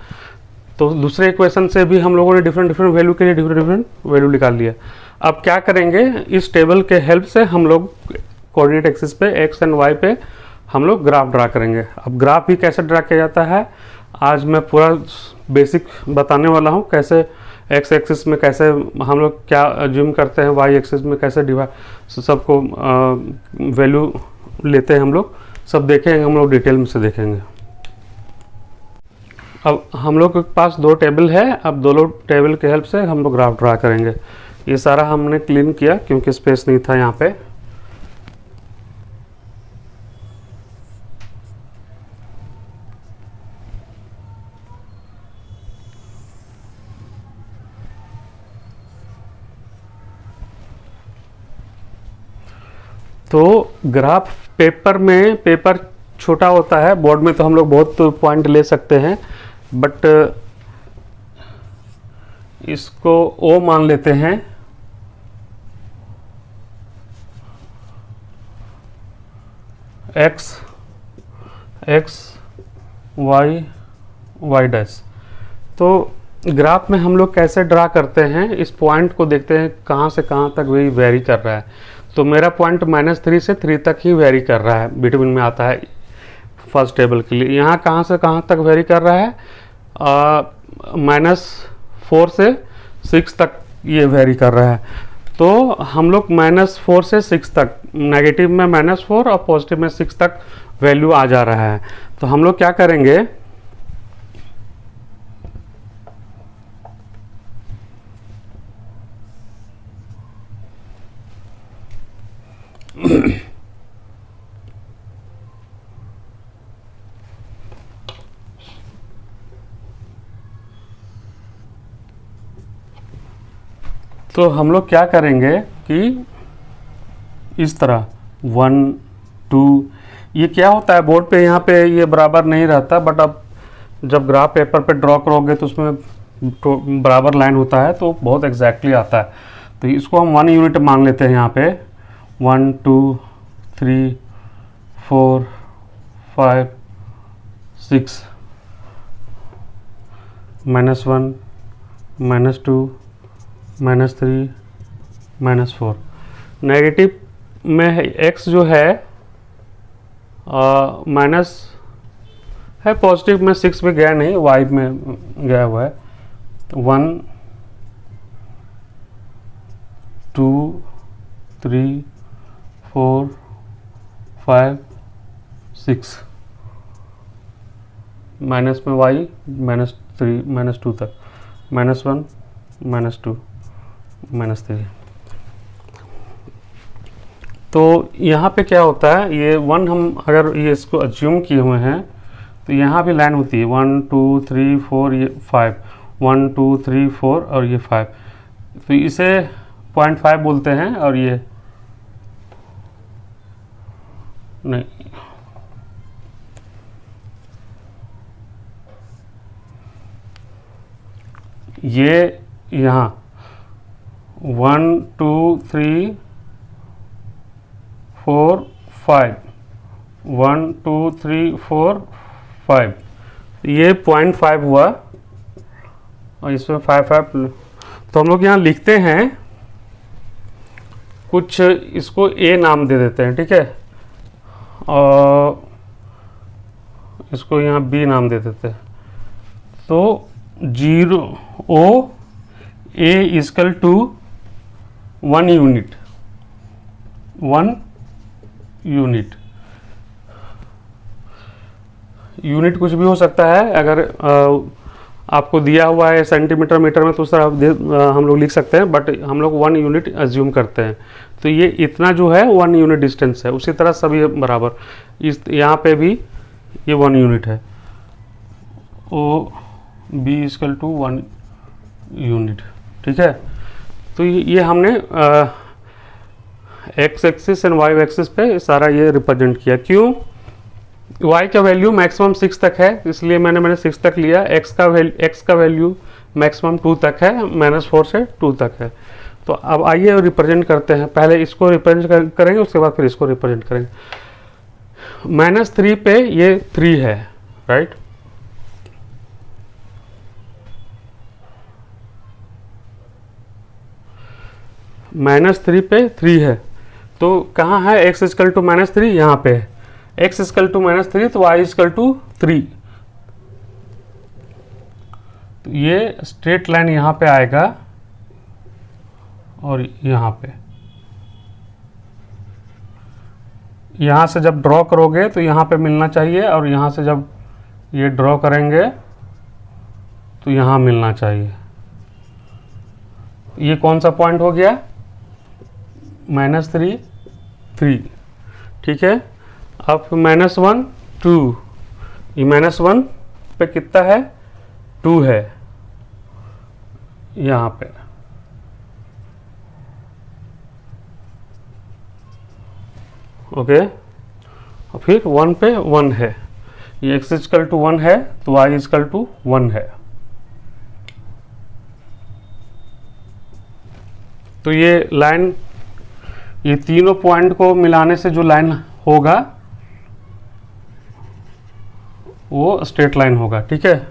तो दूसरे इक्वेशन से भी हम लोगों ने डिफरेंट वैल्यू के लिए डिफरेंट वैल्यू निकाल लिया। अब क्या करेंगे, इस टेबल के हेल्प से हम लोग कोऑर्डिनेट एक्सिस पे एक्स एंड वाई पे हम लोग ग्राफ ड्रा करेंगे। अब ग्राफ भी कैसे ड्रा किया जाता है आज मैं पूरा बेसिक बताने वाला हूँ, कैसे एक्स एक्सिस में कैसे हम लोग क्या अज्यूम करते हैं, वाई एक्सिस में कैसे डिवाइड सबको वैल्यू लेते हैं हम लोग, सब देखेंगे हम लोग, डिटेल में से देखेंगे। अब हम लोग के पास 2 टेबल है, अब दोनों टेबल के हेल्प से हम लोग ग्राफ ड्रा करेंगे। ये सारा हमने क्लीन किया क्योंकि स्पेस नहीं था यहाँ पे। तो ग्राफ पेपर छोटा होता है, बोर्ड में तो हम लोग बहुत पॉइंट ले सकते हैं, बट इसको ओ मान लेते हैं। X y dash. तो ग्राफ में हम लोग कैसे ड्रा करते हैं, इस पॉइंट को देखते हैं कहाँ से कहाँ तक वही वेरी कर रहा है। तो मेरा पॉइंट -3 से 3 तक ही वेरी कर रहा है, बिटवीन में आता है फर्स्ट टेबल के लिए। यहाँ कहाँ से कहाँ तक वेरी कर रहा है, -4 से 6 तक ये वेरी कर रहा है। तो हम लोग -4 से 6 तक, नेगेटिव में -4 और पॉजिटिव में 6 तक वैल्यू आ जा रहा है। तो हम लोग क्या करेंगे, तो हम लोग क्या करेंगे कि इस तरह 1 2, ये क्या होता है बोर्ड पे यहाँ पे ये बराबर नहीं रहता, बट अब जब ग्राफ पेपर पे ड्रॉ करोगे तो उसमें तो बराबर लाइन होता है तो बहुत एग्जैक्टली आता है। तो इसको हम 1 यूनिट मान लेते हैं यहाँ पे। 1 2 3 4 5 6 -1 -2 -3 -4। नेगेटिव में x जो है माइनस है, पॉजिटिव में 6 में गया नहीं, y में गया हुआ है। 1 2 3 4 5 6, माइनस में y -3 -2 तक, -1 -2 -3। तो यहाँ पे क्या होता है, ये 1 हम अगर ये इसको अज्यूम किए हुए हैं तो यहाँ भी लाइन होती है 1 2 3 4, ये 5, 1 2 3 4 और ये 5। तो इसे 0.5 बोलते हैं, और ये नहीं, ये यहाँ 1 2 3 4 5, 1 2 3 4 5, ये 0.5 हुआ, और इसमें 5 तो हम लोग यहाँ लिखते हैं कुछ, इसको ए नाम दे देते हैं, ठीक है, और इसको यहाँ बी नाम दे देते हैं। तो 0 O A equal to 1 unit, 1 unit. Unit कुछ भी हो सकता है, अगर आपको दिया हुआ है सेंटीमीटर मीटर में तो उस तरह हम लोग लिख सकते हैं, बट हम लोग 1 यूनिट अज्यूम करते हैं। तो ये इतना जो है 1 यूनिट डिस्टेंस है, उसी तरह सभी बराबर, इस यहाँ पे भी ये 1 यूनिट है, O B equal to 1 unit, ठीक है। तो ये हमने x axis and y axis पे सारा ये रिप्रेजेंट किया। क्यों, y का वैल्यू मैक्सिमम 6 तक है, इसलिए मैंने 6 तक लिया। x का वैल्यू मैक्सिमम 2 तक है, -4 से 2 तक है। तो अब आइए रिप्रेजेंट करते हैं, पहले इसको रिप्रेजेंट करेंगे, उसके बाद फिर इसको रिप्रेजेंट करेंगे। -3 पे ये 3 है, राइट। -3 पे 3 है, तो कहाँ है x इक्वल टू -3? यहाँ पे है। x इक्वल टू -3 तो y इक्वल टू 3। तो ये स्ट्रेट लाइन यहाँ पे आएगा और यहाँ पे, यहाँ से जब ड्रॉ करोगे तो यहाँ पे मिलना चाहिए, और यहाँ से जब ये ड्रॉ करेंगे तो यहाँ मिलना चाहिए। ये कौन सा पॉइंट हो गया? -3 3, ठीक है। अब -1 2, ये -1 पे कितना है? 2 है यहाँ पे, ओके। और फिर 1 पे 1 है, ये x इक्वल टू 1 है तो y इक्वल टू 1 है। तो ये लाइन, ये तीनों पॉइंट को मिलाने से जो लाइन होगा वो स्ट्रेट लाइन होगा, ठीक है।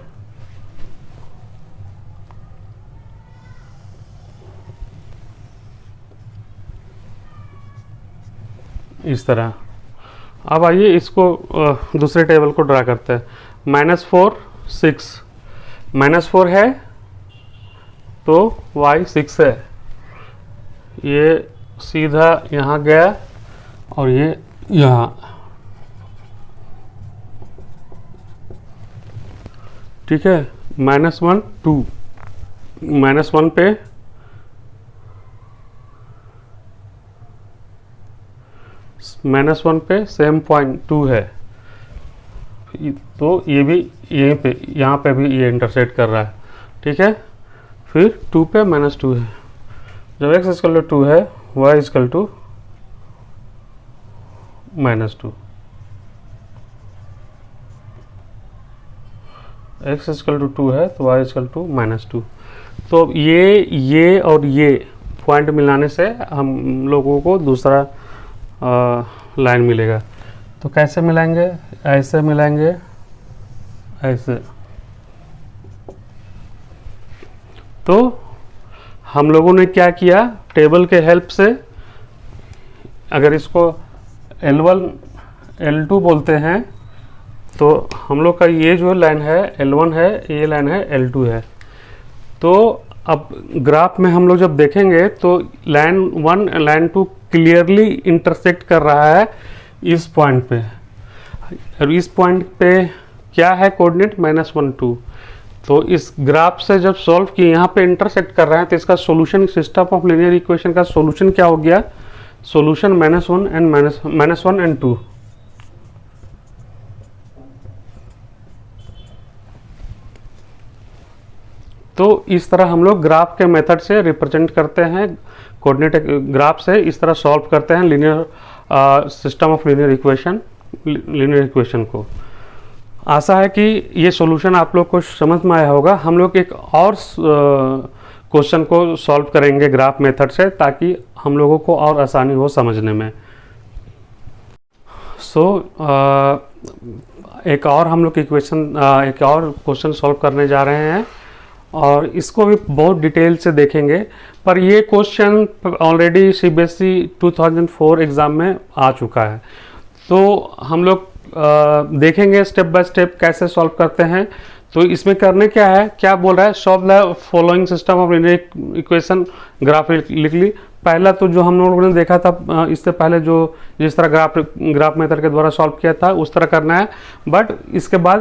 इस तरह। अब आइए इसको दूसरे टेबल को ड्रा करते हैं। -4 6, -4 है तो y 6 है, ये सीधा यहाँ गया और ये यहाँ, ठीक है। -1 2, -1 पे -1 पे सेम पॉइंट 2 है, तो ये भी यहीं पे, यहाँ पे भी ये इंटरसेक्ट कर रहा है, ठीक है। फिर 2 पे -2 है, जब x इक्वल टू 2 है y equal to -2, x equal to 2 है तो y इक्वल टू -2। तो ये और ये पॉइंट मिलाने से हम लोगों को दूसरा लाइन मिलेगा। तो कैसे मिलाएंगे? ऐसे मिलाएंगे, ऐसे। तो हम लोगों ने क्या किया, टेबल के हेल्प से, अगर इसको L1 L2 बोलते हैं तो हम लोग का ये जो लाइन है L1 है, ये लाइन है L2 है। तो अब ग्राफ में हम लोग जब देखेंगे तो लाइन 1 लाइन 2 क्लियरली इंटरसेक्ट कर रहा है इस पॉइंट पे, और इस पॉइंट पे क्या है कोऑर्डिनेट? -1 2। तो इस ग्राफ से जब सॉल्व किए, यहाँ पे इंटरसेक्ट कर रहा है, तो इसका solution, system of linear equation का सॉल्यूशन क्या हो गया? Solution -1 and 2। तो इस तरह हम लोग ग्राफ के मेथड से रिप्रेजेंट करते हैं, कोऑर्डिनेट ग्राफ से इस तरह सॉल्व करते हैं linear system of linear equation को। आशा है कि ये सॉल्यूशन आप लोग को समझ में आया होगा। हम लोग एक और क्वेश्चन को सॉल्व करेंगे ग्राफ मेथड से, ताकि हम लोगों को और आसानी हो समझने में। एक और हम लोग इक्वेशन, एक और क्वेश्चन सॉल्व करने जा रहे हैं, और इसको भी बहुत डिटेल से देखेंगे। पर ये क्वेश्चन ऑलरेडी CBSE 2004 एग्ज़ाम में आ चुका है, तो हम लोग देखेंगे स्टेप बाय स्टेप कैसे सॉल्व करते हैं। तो इसमें करने क्या है, क्या बोल रहा है? Solve the following system of linear equation graph लिख ली। पहला तो जो हम लोगों ने देखा था इससे पहले, जो जिस तरह ग्राफ मेथड के द्वारा सॉल्व किया था उस तरह करना है। बट इसके बाद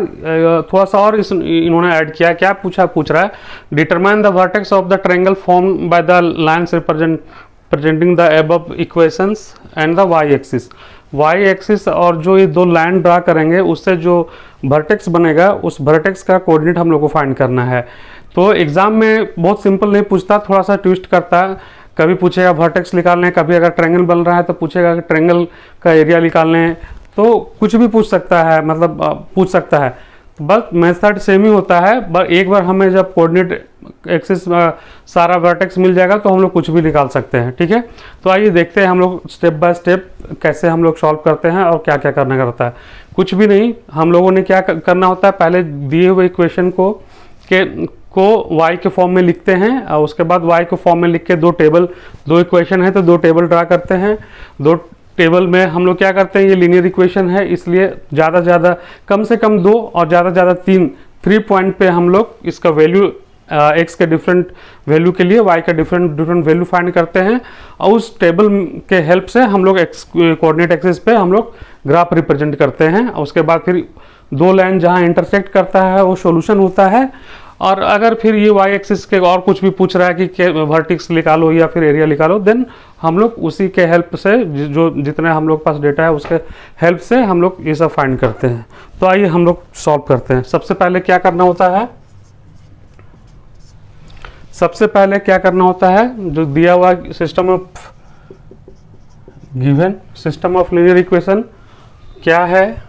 थोड़ा सा और इन्होंने ऐड किया। क्या पूछ रहा है? Determine the vertex of the triangle form by the lines representing the above equations and the y axis. Y axis और जो ये दो लाइन ड्रा करेंगे उससे जो वर्टेक्स बनेगा, उस वर्टेक्स का कोऑर्डिनेट हम लोग को फाइंड करना है। तो एग्जाम में बहुत सिंपल नहीं पूछता, थोड़ा सा ट्विस्ट करता है। कभी पूछेगा वर्टेक्स निकालने, कभी अगर ट्रायंगल बन रहा है तो पूछेगा कि ट्रायंगल का एरिया निकालने, तो कुछ भी पूछ सकता है, मतलब पूछ सकता है, बस मेथड सेम ही होता है। बस एक बार हमें जब कोऑर्डिनेट एक्सिस सारा वर्टेक्स मिल जाएगा तो हम लोग कुछ भी निकाल सकते हैं। ठीक है, तो आइए देखते हैं हम लोग स्टेप बाय स्टेप कैसे हम लोग सॉल्व करते हैं और क्या क्या करना रहता है। कुछ भी नहीं, हम लोगों ने क्या करना होता है, पहले दिए हुए इक्वेशन को y के फॉर्म में लिखते हैं और उसके बाद y को फॉर्म में लिख के दो इक्वेशन है तो दो टेबल ड्रा करते हैं। दो टेबल में हम लोग क्या करते हैं, ये लीनियर इक्वेशन है इसलिए ज़्यादा से ज़्यादा कम से कम 2 और ज़्यादा से ज़्यादा 3 पॉइंट पे हम लोग इसका वैल्यू x के डिफरेंट वैल्यू के लिए y का डिफरेंट वैल्यू फाइंड करते हैं और उस टेबल के हेल्प से हम लोग x कोऑर्डिनेट एक्सिस पे हम लोग ग्राफ रिप्रेजेंट करते हैं। और उसके बाद फिर दो लाइन जहाँ इंटरसेक्ट करता है वो सॉल्यूशन होता है। और अगर फिर ये y एक्सिस के और कुछ भी पूछ रहा है कि वर्टिक्स निकालो या फिर एरिया निकालो, देन हम लोग उसी के हेल्प से जो जितने हम लोग पास डेटा है उसके हेल्प से हम लोग ये सब फाइंड करते हैं। तो आइए हम लोग सॉल्व करते हैं। सबसे पहले क्या करना होता है, जो दिया हुआ सिस्टम ऑफ लीनियर इक्वेशन क्या है,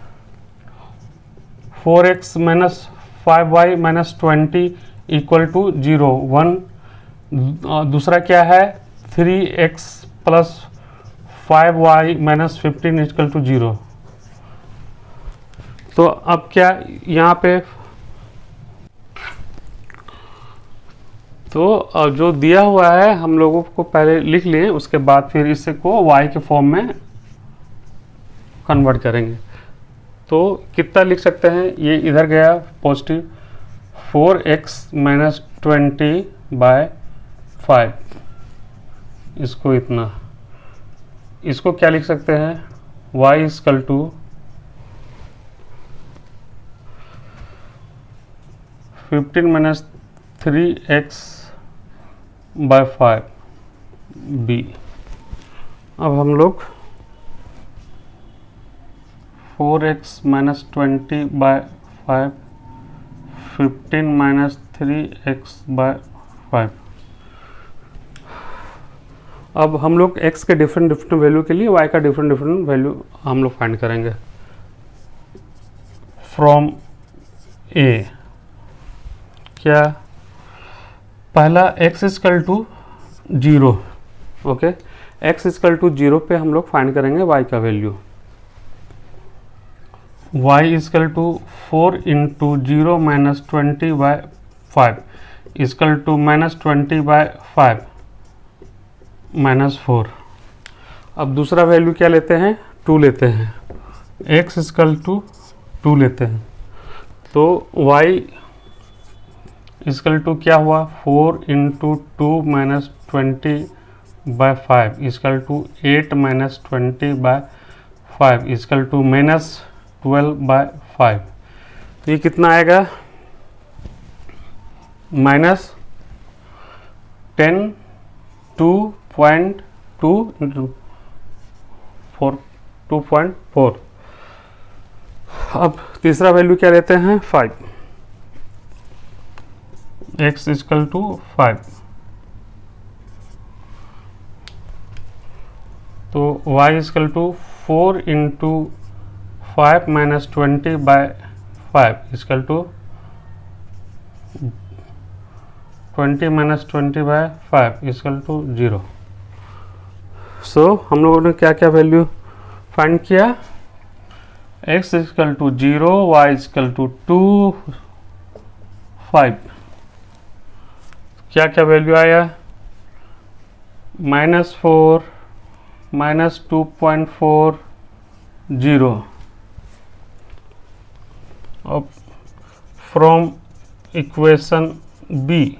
4x minus 5y minus 20 equal to 0 1। दूसरा क्या है, 3x plus 5y minus 15 equal to 0। तो अब क्या यहाँ पे, तो जो दिया हुआ है हम लोगों को पहले लिख लें, उसके बाद फिर इसे को y के फॉर्म में कन्वर्ट करेंगे। तो कितना लिख सकते हैं, ये इधर गया पॉजिटिव 4x माइनस 20/5, इसको इतना, इसको क्या लिख सकते हैं, y equal to 15 minus 3x/5 b। अब हम लोग 4x माइनस 20/5 15 माइनस 3x/5। अब हम लोग x के डिफरेंट वैल्यू के लिए y का डिफरेंट वैल्यू हम लोग फाइंड करेंगे फ्रॉम a। क्या, पहला x equal to 0, okay, x equal to 0 पे हम लोग फाइंड करेंगे y का value. y equal to 4 into 0 minus 20/5 equal to minus 20/5 minus 4। अब दूसरा वैल्यू क्या लेते हैं, 2 लेते हैं, x इक्वल टू 2 लेते हैं। तो y इक्वल टू क्या हुआ, 4 into 2 minus 20/5 equal to 8 minus 20/5 equal to minus 12/5। तो ये कितना आएगा, माइनस 10 2.2 इंटू 2.4। अब तीसरा वैल्यू क्या लेते हैं, 5, x इक्वल टू 5। तो y equal to 4 into 5 minus 20/5 equal to 20 minus 20/5 equal to 0। So हम लोगों ने क्या क्या वैल्यू फाइंड किया, x equal to 0, y equal to 2, 5। क्या क्या वैल्यू आया, -4 माइनस 2.4 0। अब फ्रॉम इक्वेशन बी,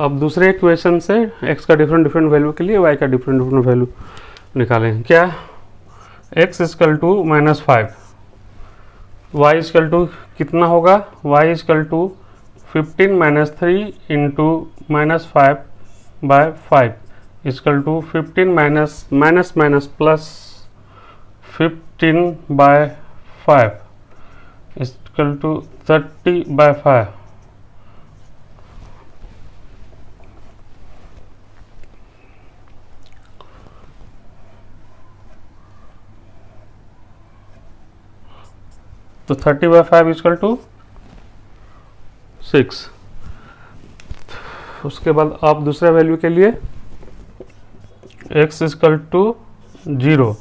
अब दूसरे इक्वेशन से x का डिफरेंट वैल्यू के लिए y का डिफरेंट वैल्यू निकालें। क्या, x equal to -5, y equal to कितना होगा, y equal to 15 minus 3 into -5/5 equal to 15 minus plus 15/5 equal to 30/5। तो 30/5 इक्वल टू 6। उसके बाद आप दूसरे वैल्यू के लिए x equal to 0,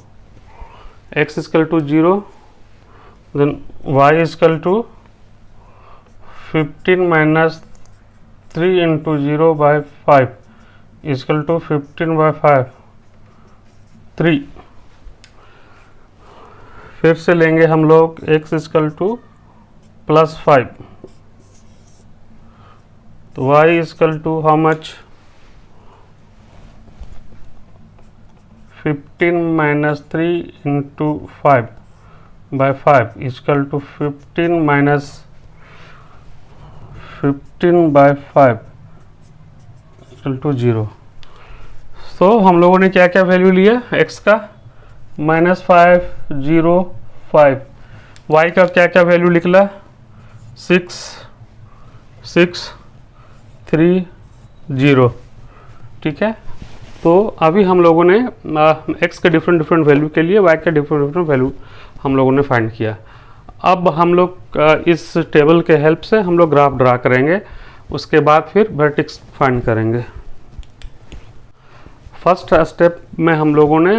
x equal to 0, then y equal to 15 minus 3 into 0/5 equal to 15/5 3। फिर से लेंगे हम लोग x इक्वल टू +5, तो y equal to how much, 15 minus 3 into 5/5 equal to 15 minus 15/5 equal to 0। तो हम लोगों ने क्या क्या वैल्यू लिया x का, -5 0 5, y का क्या क्या वैल्यू निकला, 6 6 3 0। ठीक है, तो अभी हम लोगों ने x के डिफरेंट वैल्यू के लिए y के डिफरेंट वैल्यू हम लोगों ने फाइंड किया। अब हम लोग इस टेबल के हेल्प से हम लोग ग्राफ ड्रा करेंगे, उसके बाद फिर वर्टेक्स फाइंड करेंगे। फर्स्ट स्टेप में हम लोगों ने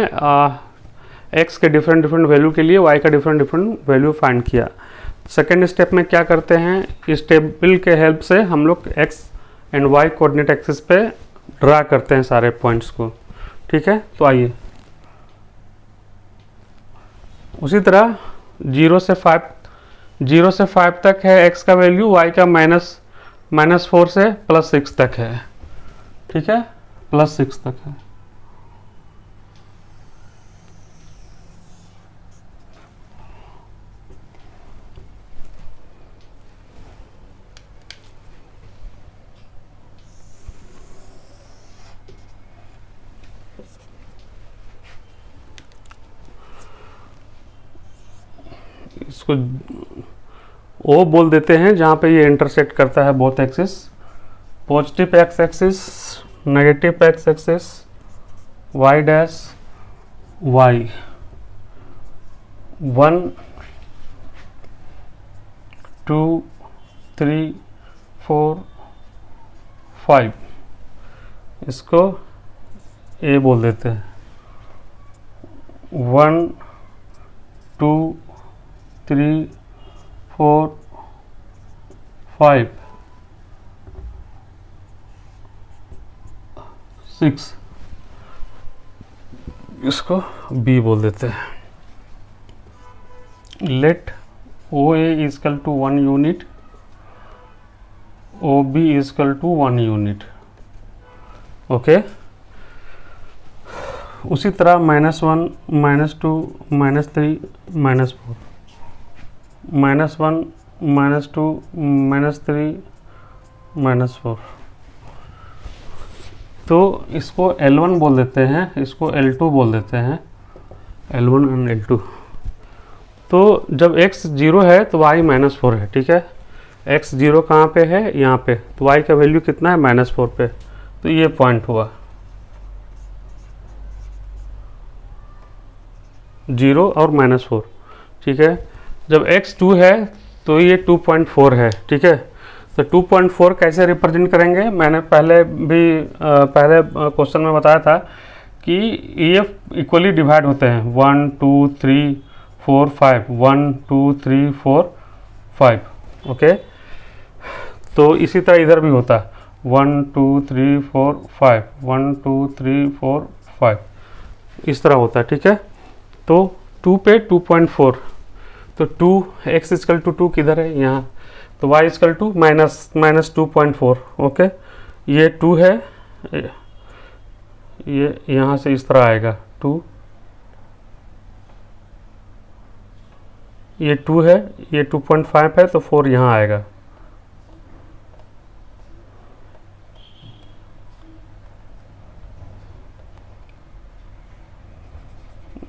x के डिफरेंट वैल्यू के लिए y का डिफरेंट वैल्यू फाइंड किया। सेकेंड स्टेप में क्या करते हैं, इस टेबल के हेल्प से हम लोग x and y coordinate axis पे ड्रा करते हैं सारे पॉइंट्स को। ठीक है, तो आइए उसी तरह 0 से 5 तक है x का वैल्यू, y का -4 से +6 तक है। ठीक है, +6 तक है। इसको O बोल देते हैं जहाँ पे ये इंटरसेक्ट करता है both axis, positive x axis, negative x axis, y dash y 1 2 3 4 5, इसको A बोल देते हैं। 1 2 3 4 5 6, इसको B बोल देते हैं। Let OA equal to 1 unit, OB equal to 1 unit. Okay, उसी तरह -1 -2 -3 -4, -1 -2 -3 -4। तो इसको L1 बोल देते हैं, इसको L2 बोल देते हैं, L1 एंड L2। तो जब x 0 है तो y -4 है। ठीक है, x 0 कहाँ पे है, यहाँ पे, तो y का वैल्यू कितना है, -4 पे, तो ये पॉइंट हुआ 0 और -4। ठीक है, जब x 2 है तो ये 2.4 है। ठीक है, तो 2.4 कैसे रिप्रेजेंट करेंगे, मैंने पहले क्वेश्चन में बताया था कि ये इक्वली डिवाइड होते हैं, 1 2 3 4 5, 1 2 3 4 5। ओके, तो इसी तरह इधर भी होता है 1 2 3 4 5, 1 2 3 4 5, इस तरह होता है। ठीक है, तो 2 पे 2.4, तो 2 x इक्वल टू 2 किधर है, यहाँ, तो y इक्वल टू -2.4। ओके, ये 2 है, ये यहाँ से इस तरह आएगा 2, ये 2 है, ये 2.5 है, तो 4 यहाँ आएगा।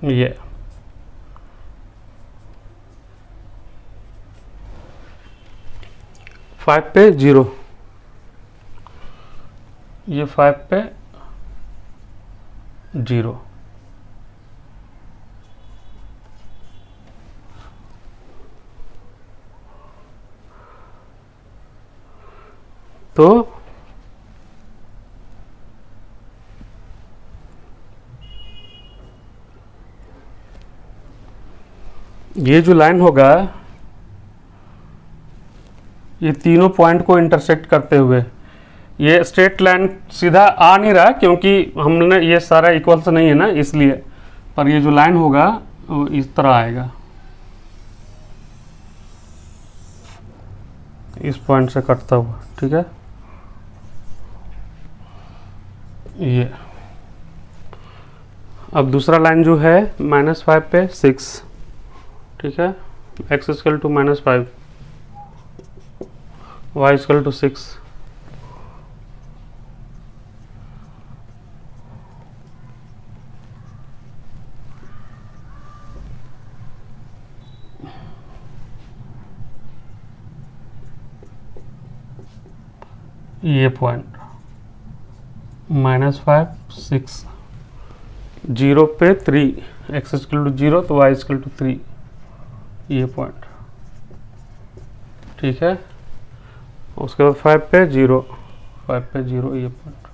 ये 5 पे 0, ये 5 पे 0, तो ये जो लाइन होगा ये तीनों पॉइंट को इंटरसेक्ट करते हुए, ये स्ट्रेट लाइन सीधा आ नहीं रहा क्योंकि हमने ये सारा इक्वल से नहीं है ना, इसलिए, पर ये जो लाइन होगा वो इस तरह आएगा, इस पॉइंट से कटता हुआ, ठीक है। ये अब दूसरा लाइन जो है -5 पे 6, ठीक है, x equal to -5, y equal to 6, ये पॉइंट -5 6 0 पे 3, x इक्वल टू 0 तो y इक्वल टू 3, ये पॉइंट, ठीक है। उसके बाद 5 पे 0, 5 पे 0, ये पॉइंट।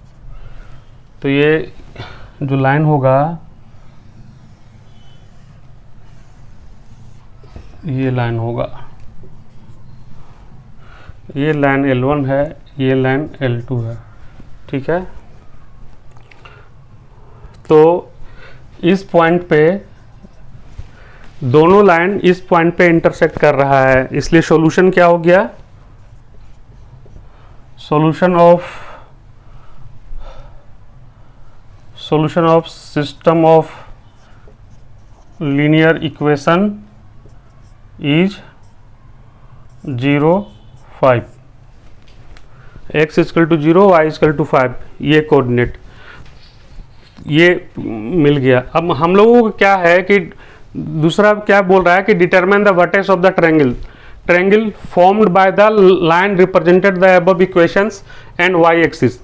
तो ये जो लाइन होगा ये लाइन होगा, ये लाइन L1 है, ये लाइन L2 है, ठीक है। तो इस पॉइंट पे दोनों लाइन इस पॉइंट पे इंटरसेक्ट कर रहा है, इसलिए सॉल्यूशन क्या हो गया, solution of system of linear equation is 0 5, x equal to 0, y equal to 5, ये कोऑर्डिनेट ये मिल गया। अब हम लोगों को क्या है कि दूसरा क्या बोल रहा है कि determine the vertex of the triangle formed by the line represented the above equations and y axis.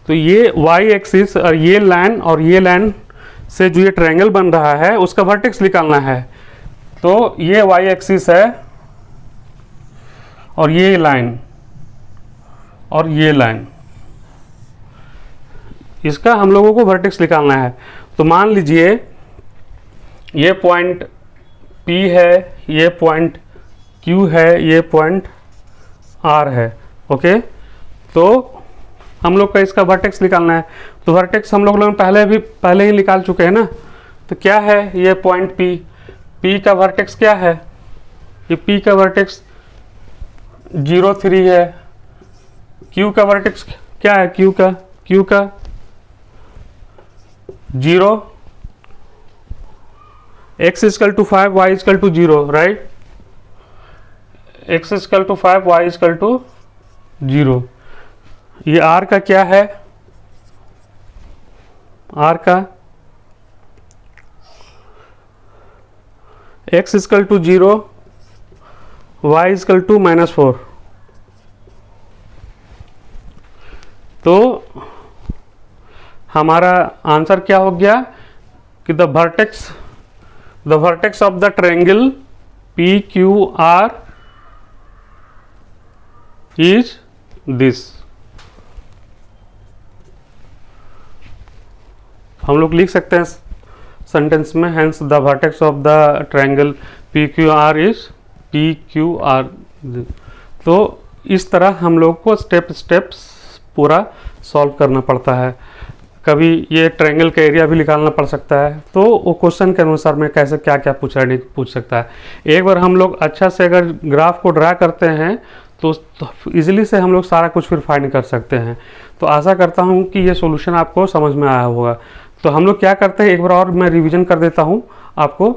तो ये y एक्सिस और ये लाइन से जो ये ट्रायंगल बन रहा है उसका वर्टेक्स निकालना है। तो ये y एक्सिस है और ये लाइन और ये लाइन, इसका हम लोगों को वर्टेक्स निकालना है। तो मान लीजिए ये पॉइंट P है, ये पॉइंट Q है, ये पॉइंट R है, ओके। तो हम लोग का इसका वर्टेक्स निकालना है। तो वर्टेक्स हम लोग पहले ही निकाल चुके हैं ना। तो क्या है ये पॉइंट P का वर्टेक्स क्या है, ये P का वर्टेक्स 0 3 है। Q का वर्टेक्स क्या है, Q का 0, x equal to 5, y equal to 0, right. x equal to 5, y equal to 0। ये r का क्या है, r का x equal to 0, y equal to -4। तो हमारा आंसर क्या हो गया कि the vertex of the triangle PQR is this. हम लोग लिख सकते हैं सेंटेंस में, hence the vertex of the triangle PQR is PQR। तो इस तरह हम लोग को स्टेप्स पूरा सॉल्व करना पड़ता है। कभी ये ट्रायंगल का एरिया भी निकालना पड़ सकता है। तो वो क्वेश्चन के अनुसार में कैसे क्या क्या पूछ सकता है। एक बार हम लोग अच्छा से अगर ग्राफ को ड्रा करते हैं तो इजीली से हम लोग सारा कुछ फिर फाइंड कर सकते हैं। तो आशा करता हूँ कि ये सॉल्यूशन आपको समझ में आया होगा। तो हम लोग क्या करते हैं, एक बार और मैं रिवीजन कर देता हूँ आपको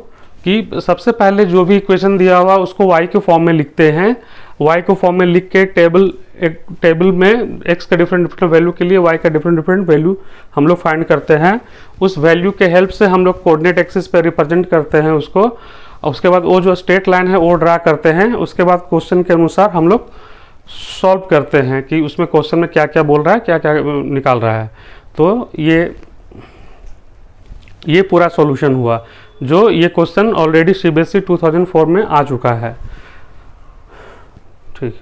कि सबसे पहले जो भी इक्वेशन दिया हुआ उसको y के फॉर्म में लिखते हैं। y को फॉर्म में लिख के टेबल में x का डिफरेंट वैल्यू के लिए y का डिफरेंट वैल्यू हम लोग फाइंड करते हैं। उस वैल्यू के हेल्प से हम लोग कोऑर्डिनेट एक्सिस पे रिप्रेजेंट करते हैं उसको। उसके बाद वो जो स्ट्रेट लाइन है वो ड्रा करते हैं। उसके बाद क्वेश्चन के अनुसार हम लोग सॉल्व करते हैं कि उसमें क्वेश्चन में क्या क्या बोल रहा है, क्या क्या निकाल रहा है। तो ये पूरा सॉल्यूशन हुआ। जो ये क्वेश्चन ऑलरेडी CBSE 2004 में आ चुका है। ठीक।